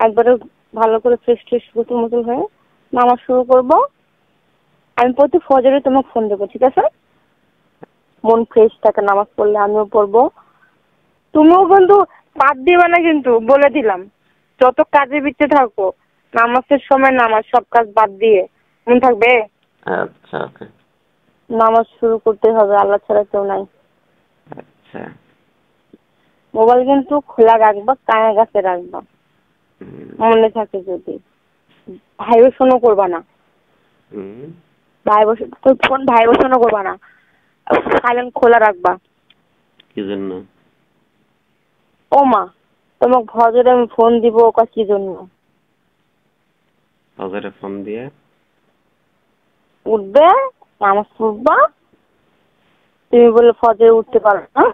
একবারে ভালো করে ফ্রেশ ট্রেশ গোসল মোসল হয়ে নামাজ শুরু করবো। আমি প্রতি ফজরে তোমাকে ফোন দেবো, ঠিক আছে? মন ফ্রেশ থাকে নামাজ পড়লে, আমিও পড়বো। তুমিও কিন্তু বাদ দিবে না, কিন্তু বলে দিলাম। যত কাজে বিচ্ছে থাকো, নামাজের সময় নামাজ, সব কাজ বাদ দিয়ে মন থাকবে। আচ্ছা ওকে। নামাজ শুরু করতে হবে, আল্লাহ ছাড়া কেউ নাই। আচ্ছা। মোবাইল কিন্তু খোলা রাখবা, কানে কাছে রাখবা, মনে থাকে যদি। ভাইব্রেশনও করবা না, ফোন ভাইব্রেশনও করবা না, সাইলেন্ট খোলা রাখবা। কি জন্য? ও মা, তোমাকে ভজরে আমি ফোন দিব, ওকা কি জন্য? ফজরে ফোন দিয়ে উঠবে, নামাজ পড়বা। তুমি বলে ফজরে উঠতে পারো না?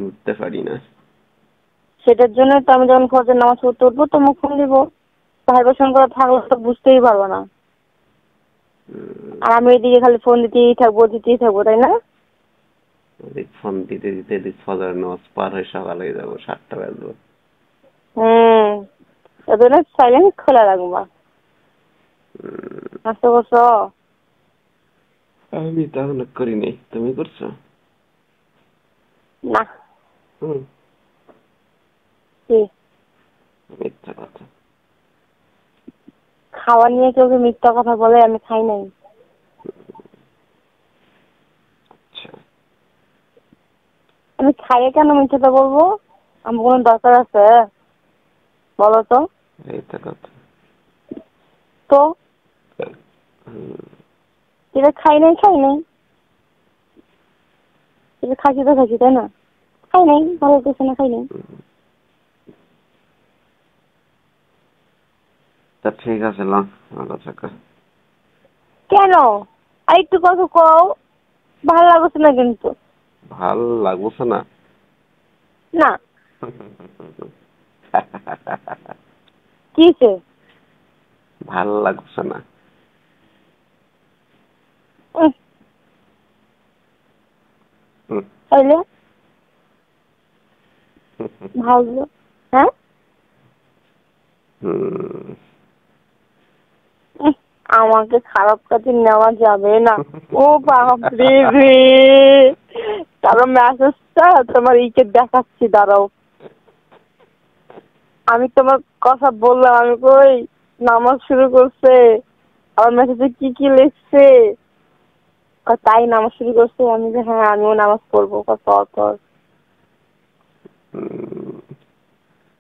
উঠতে পারি না। সেটার জন্য তো আমি যখন ফজর নামাজ পড়তে উঠবো তোমাকে ফোন দিব। ভাইব্রেশন করা থাকলে তো বুঝতেই পারবো না। আর আমি এদিকে খালি ফোন দিতেই থাকবো, তাই না? ফোন দিতে দিতে ফজর নামাজ পার হয়ে সকাল হয়ে যাবো, 7টা বাজবো। এজন্য সাইলেন্ট খোলা রাখবা। নাস্তা করছো? আমি তাহলে করিনি, তুমি করছো? না। মিথ্যা কথা। খাওয়া নিয়ে কেউ মিথ্যা কথা বলে? আমি খাই নাই। আমি খাইয়ে কেন মিথ্যাটা বলবো? আমার কোনো দরকার আছে বলো তো? মিথ্যা কথা তো এটা খাই নাই, এটা খাইছি তো খাইছি, তাই না? খাই নাই, ভালো কিছু না, খাই নাই। তা ঠিক আছে, ভালো থাকো। কেন? আর একটু কথা কও, ভালো লাগছে না কিন্তু। ভাল লাগছে না? না। কিসে? ভাল লাগছে না? তাইলে ভালো, হ্যাঁ? আমাকে খারাপ কাজে নেওয়া যাবে না। ও বাপরে রে, তারও মেসেজটা তোমার ইকে দেখাচ্ছি, দাঁড়াও। আমি তোমার কথা বললাম, আমি কই নামাজ শুরু করছে, আমার মেসেজে কি কি লিখছে, তাই নামাজ শুরু করছে। আমি যে হ্যাঁ, আমিও নামাজ পড়বো। পর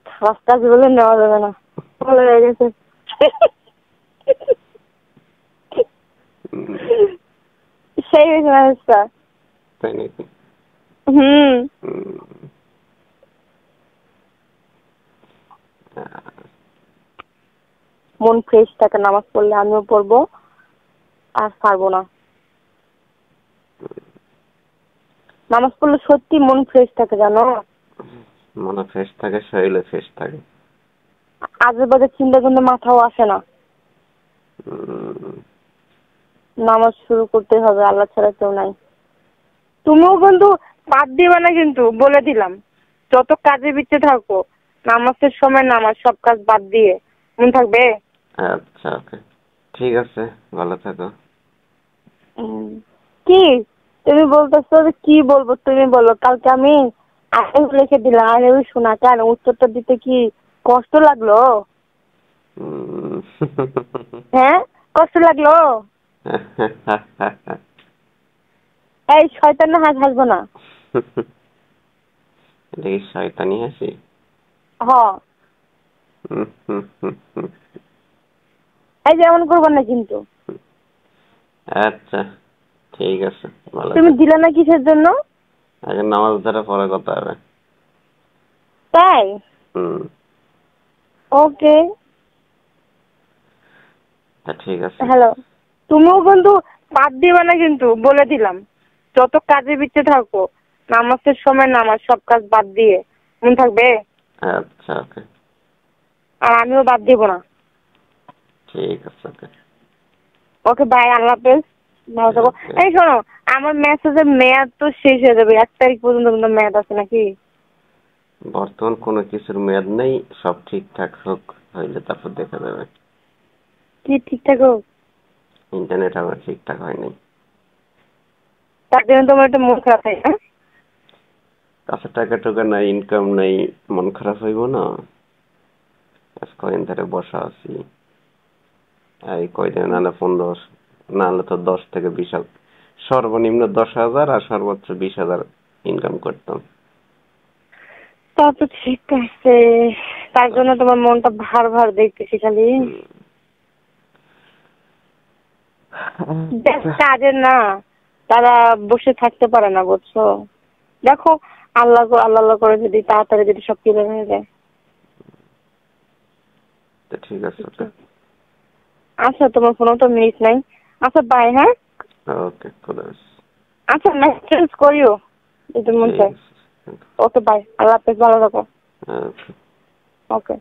খারাপ কাজ বলে নেওয়া যাবে না, ভালো হয়ে গেছে। সেই হয়েছে মেসেজটা, তাই নাকি? মন ফ্রেশ থাকে নামাজ পড়লে, আমিও পড়বো। আর পারবো না। নামাজ পড়লে সত্যি মন ফ্রেশ থাকে, জানো? মনে ফ্রেশ থাকে, শরীরে ফ্রেশ থাকে। আজে বাজে চিন্তা কিন্তু মাথাও আসে না। নামাজ শুরু করতে হবে, আল্লাহ ছাড়া কেউ নাই। তুমিও কিন্তু বাদ দিবে না, কিন্তু বলে দিলাম। যত কাজে বিচ্ছে থাকো, নামাজের সময় নামাজ, সব কাজ বাদ দিয়ে মন থাকবে। আচ্ছা ওকে, ঠিক আছে, ভালো থাকো। কি তুমি বলতেছো? কি বলবো তুমি বলো। কালকে আমি লিখে দিলাম, আর ওই শোনা কেন উত্তরটা দিতে কি কষ্ট লাগলো? হ্যাঁ, কষ্ট লাগলো? এই শয়তান না, হাসবো না। শয়তানি হাসি? এই যেমন করবো না কিন্তু। আচ্ছা ঠিক আছে, ভালো। তুমি দিলে না কিসের জন্য? আগে নামাজ ধরে পরে কথা হবে। তাই? ওকে, ঠিক আছে। হ্যালো। তুমিও কিন্তু বাদ দিবে না, কিন্তু বলে দিলাম। যত কাজে বিচ্ছে থাকো, নামাজের সময় নামাজ, সব কাজ বাদ দিয়ে মন থাকবে। আচ্ছা ওকে। আর আমিও বাদ দিব না। ঠিক আছে ওকে। ওকে বাই, আল্লাহ হাফেজ, ভালো থাকো। এই শোনো, আমার মেসেজের মেয়াদ তো শেষ হয়ে যাবে, 1 তারিখ পর্যন্ত কিন্তু মেয়াদ আছে নাকি? বর্তমান কোনো কিছুর মেয়াদ নেই, সব ঠিকঠাক হোক, হইলে তারপর দেখা যাবে। কি ঠিকঠাক হোক? ইন্টারনেট আমার ঠিকঠাক হয় নাই। তার জন্য তোমার একটা মন খারাপ হয় না? কাছে টাকা টুকা নাই, ইনকাম নাই, মন খারাপ হইব না? আজ কয়দিন ধরে বসা আছি, এই কয়দিন নাহলে 15, নাহলে তো 10 থেকে 20, সর্বনিম্ন 10,000 আর সর্বোচ্চ 20,000 ইনকাম করতাম। তা তো ঠিক আছে, তার জন্য তোমার মনটা ভার ভার দেখতেছি খালি। কাজের না, তারা বসে থাকতে পারে না, বুঝছো? দেখো, আল্লাহ আল্লাহ আল্লাহ করে যদি তাড়াতাড়ি যদি সব ক্লিয়ার হয়ে যায়। তো ঠিক আছে, ওকে। আচ্ছা, তোমার ফোনও তো মিনিট নাই। আচ্ছা, বাই। হ্যাঁ, ওকে, খোদা হাফেজ। আচ্ছা, মেসেজ করিও যদি মন চায়। ওকে, বাই। আল্লাহ হাফেজ, ভালো থাকো। ওকে। ওকে।